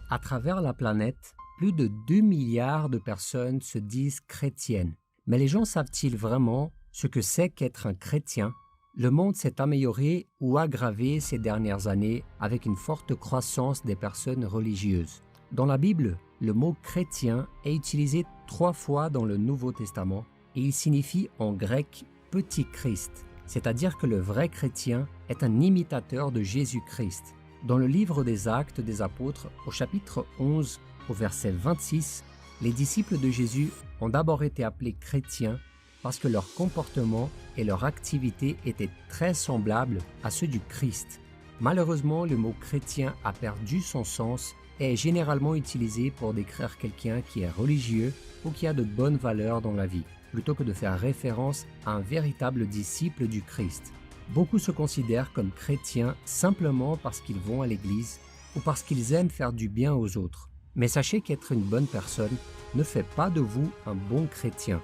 À travers la planète, plus de 2 milliards de personnes se disent chrétiennes. Mais les gens savent-ils vraiment ce que c'est qu'être un chrétien? Le monde s'est amélioré ou aggravé ces dernières années avec une forte croissance des personnes religieuses. Dans la Bible, le mot chrétien est utilisé 3 fois dans le Nouveau Testament et il signifie en grec « petit Christ », c'est-à-dire que le vrai chrétien est un imitateur de Jésus-Christ. Dans le livre des Actes des Apôtres, au chapitre 11, au verset 26, les disciples de Jésus ont d'abord été appelés chrétiens parce que leur comportement et leur activité étaient très semblables à ceux du Christ. Malheureusement, le mot chrétien a perdu son sens et est généralement utilisé pour décrire quelqu'un qui est religieux ou qui a de bonnes valeurs dans la vie, plutôt que de faire référence à un véritable disciple du Christ. Beaucoup se considèrent comme chrétiens simplement parce qu'ils vont à l'église ou parce qu'ils aiment faire du bien aux autres. Mais sachez qu'être une bonne personne ne fait pas de vous un bon chrétien.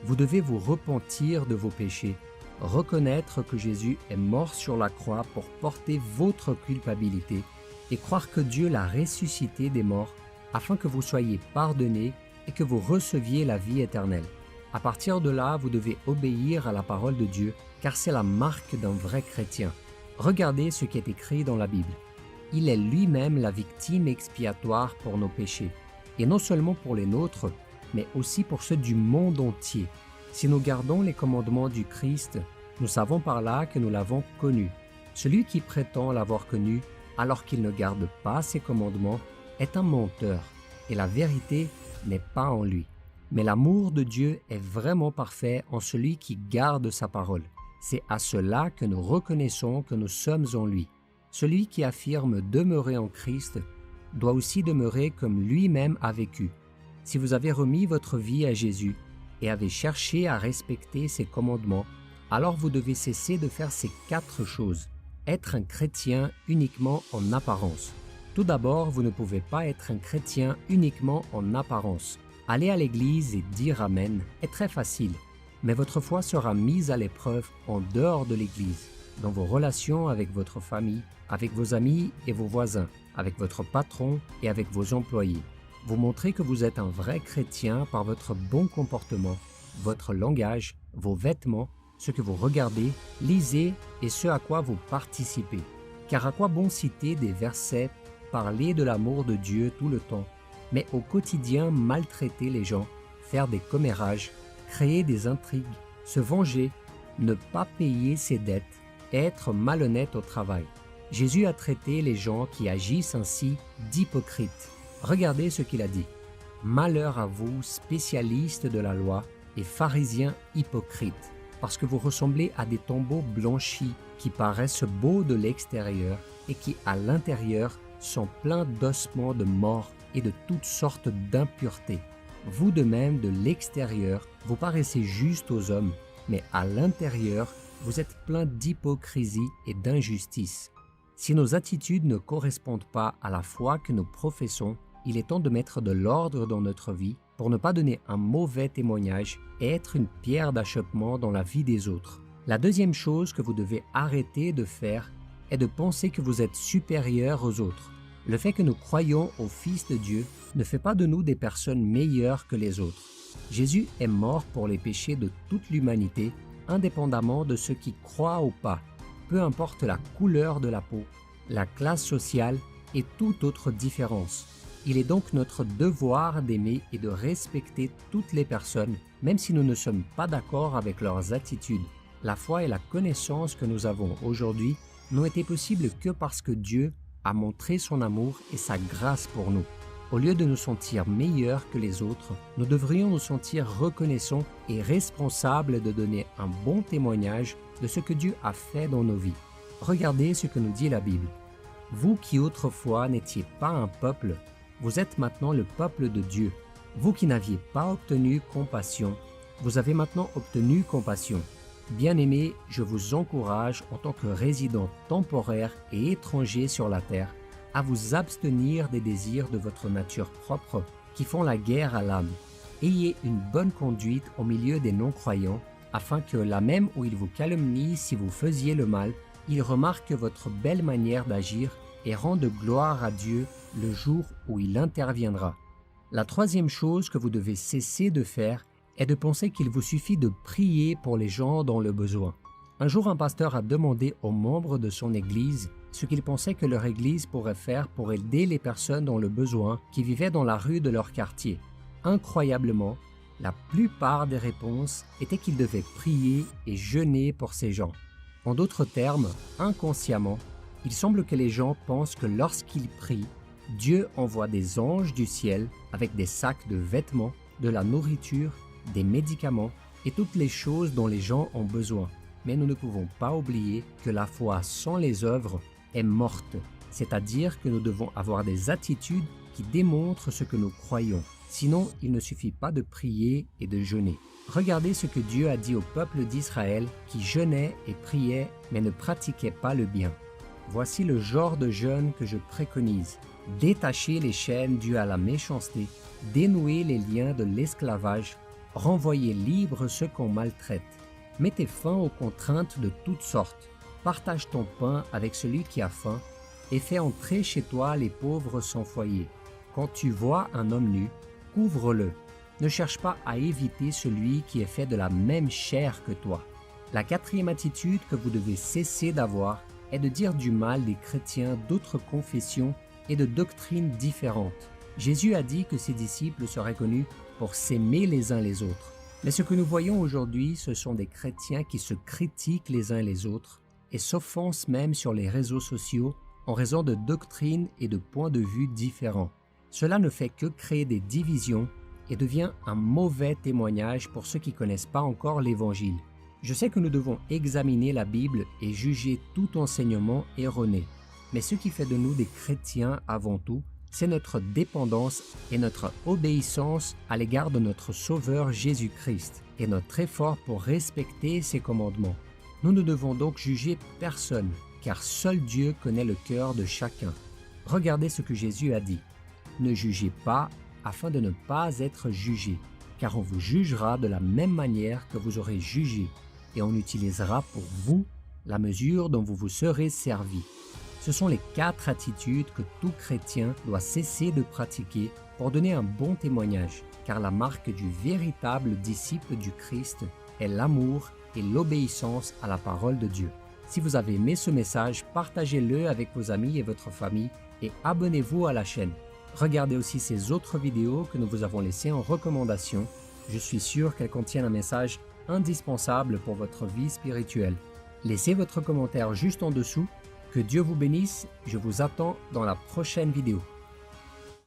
Vous devez vous repentir de vos péchés, reconnaître que Jésus est mort sur la croix pour porter votre culpabilité et croire que Dieu l'a ressuscité des morts afin que vous soyez pardonnés et que vous receviez la vie éternelle. À partir de là, vous devez obéir à la parole de Dieu, car c'est la marque d'un vrai chrétien. Regardez ce qui est écrit dans la Bible. Il est lui-même la victime expiatoire pour nos péchés, et non seulement pour les nôtres, mais aussi pour ceux du monde entier. Si nous gardons les commandements du Christ, nous savons par là que nous l'avons connu. Celui qui prétend l'avoir connu, alors qu'il ne garde pas ses commandements, est un menteur, et la vérité n'est pas en lui. Mais l'amour de Dieu est vraiment parfait en celui qui garde sa parole. C'est à cela que nous reconnaissons que nous sommes en lui. Celui qui affirme demeurer en Christ doit aussi demeurer comme lui-même a vécu. Si vous avez remis votre vie à Jésus et avez cherché à respecter ses commandements, alors vous devez cesser de faire ces 4 choses. Être un chrétien uniquement en apparence. Tout d'abord, vous ne pouvez pas être un chrétien uniquement en apparence. Aller à l'église et dire Amen est très facile, mais votre foi sera mise à l'épreuve en dehors de l'église, dans vos relations avec votre famille, avec vos amis et vos voisins, avec votre patron et avec vos employés. Vous montrez que vous êtes un vrai chrétien par votre bon comportement, votre langage, vos vêtements, ce que vous regardez, lisez et ce à quoi vous participez. Car à quoi bon citer des versets, parler de l'amour de Dieu tout le temps, mais au quotidien maltraiter les gens, faire des commérages, créer des intrigues, se venger, ne pas payer ses dettes, être malhonnête au travail. Jésus a traité les gens qui agissent ainsi d'hypocrites. Regardez ce qu'il a dit. « Malheur à vous, spécialistes de la loi et pharisiens hypocrites, parce que vous ressemblez à des tombeaux blanchis qui paraissent beaux de l'extérieur et qui à l'intérieur sont pleins d'ossements de mort et de toutes sortes d'impuretés. Vous de même, de l'extérieur, vous paraissez juste aux hommes, mais à l'intérieur, vous êtes plein d'hypocrisie et d'injustice. Si nos attitudes ne correspondent pas à la foi que nous professons, il est temps de mettre de l'ordre dans notre vie pour ne pas donner un mauvais témoignage et être une pierre d'achoppement dans la vie des autres. La deuxième chose que vous devez arrêter de faire est de penser que vous êtes supérieur aux autres. Le fait que nous croyons au Fils de Dieu ne fait pas de nous des personnes meilleures que les autres. Jésus est mort pour les péchés de toute l'humanité, indépendamment de ceux qui croient ou pas, peu importe la couleur de la peau, la classe sociale et toute autre différence. Il est donc notre devoir d'aimer et de respecter toutes les personnes, même si nous ne sommes pas d'accord avec leurs attitudes. La foi et la connaissance que nous avons aujourd'hui n'ont été possibles que parce que Dieu a montré son amour et sa grâce pour nous. Au lieu de nous sentir meilleurs que les autres, nous devrions nous sentir reconnaissants et responsables de donner un bon témoignage de ce que Dieu a fait dans nos vies. Regardez ce que nous dit la Bible. « Vous qui autrefois n'étiez pas un peuple, vous êtes maintenant le peuple de Dieu. Vous qui n'aviez pas obtenu compassion, vous avez maintenant obtenu compassion. Bien-aimés, je vous encourage en tant que résidents temporaires et étrangers sur la terre à vous abstenir des désirs de votre nature propre qui font la guerre à l'âme. Ayez une bonne conduite au milieu des non-croyants afin que là même où ils vous calomnient si vous faisiez le mal, ils remarquent votre belle manière d'agir et rendent gloire à Dieu le jour où il interviendra. La troisième chose que vous devez cesser de faire est de penser qu'il vous suffit de prier pour les gens dans le besoin. Un jour, un pasteur a demandé aux membres de son église ce qu'ils pensaient que leur église pourrait faire pour aider les personnes dans le besoin qui vivaient dans la rue de leur quartier. Incroyablement, la plupart des réponses étaient qu'ils devaient prier et jeûner pour ces gens. En d'autres termes, inconsciemment, il semble que les gens pensent que lorsqu'ils prient, Dieu envoie des anges du ciel avec des sacs de vêtements, de la nourriture, des médicaments et toutes les choses dont les gens ont besoin. Mais nous ne pouvons pas oublier que la foi sans les œuvres est morte, c'est-à-dire que nous devons avoir des attitudes qui démontrent ce que nous croyons. Sinon, il ne suffit pas de prier et de jeûner. Regardez ce que Dieu a dit au peuple d'Israël qui jeûnait et priait mais ne pratiquait pas le bien. Voici le genre de jeûne que je préconise. Détacher les chaînes dues à la méchanceté, dénouer les liens de l'esclavage, renvoyer libres ceux qu'on maltraite. Mettez fin aux contraintes de toutes sortes. Partage ton pain avec celui qui a faim et fais entrer chez toi les pauvres sans foyer. Quand tu vois un homme nu, couvre-le. Ne cherche pas à éviter celui qui est fait de la même chair que toi. La quatrième attitude que vous devez cesser d'avoir est de dire du mal des chrétiens d'autres confessions et de doctrines différentes. Jésus a dit que ses disciples seraient connus pour s'aimer les uns les autres. Mais ce que nous voyons aujourd'hui, ce sont des chrétiens qui se critiquent les uns les autres et s'offensent même sur les réseaux sociaux en raison de doctrines et de points de vue différents. Cela ne fait que créer des divisions et devient un mauvais témoignage pour ceux qui ne connaissent pas encore l'Évangile. Je sais que nous devons examiner la Bible et juger tout enseignement erroné, mais ce qui fait de nous des chrétiens avant tout, c'est notre dépendance et notre obéissance à l'égard de notre Sauveur Jésus-Christ et notre effort pour respecter ses commandements. Nous ne devons donc juger personne, car seul Dieu connaît le cœur de chacun. Regardez ce que Jésus a dit. Ne jugez pas afin de ne pas être jugés, car on vous jugera de la même manière que vous aurez jugé, et on utilisera pour vous la mesure dont vous vous serez servi. Ce sont les 4 attitudes que tout chrétien doit cesser de pratiquer pour donner un bon témoignage, car la marque du véritable disciple du Christ est l'amour et l'obéissance à la parole de Dieu. Si vous avez aimé ce message, partagez-le avec vos amis et votre famille et abonnez-vous à la chaîne. Regardez aussi ces autres vidéos que nous vous avons laissées en recommandation. Je suis sûr qu'elles contiennent un message indispensable pour votre vie spirituelle. Laissez votre commentaire juste en dessous. Que Dieu vous bénisse, je vous attends dans la prochaine vidéo.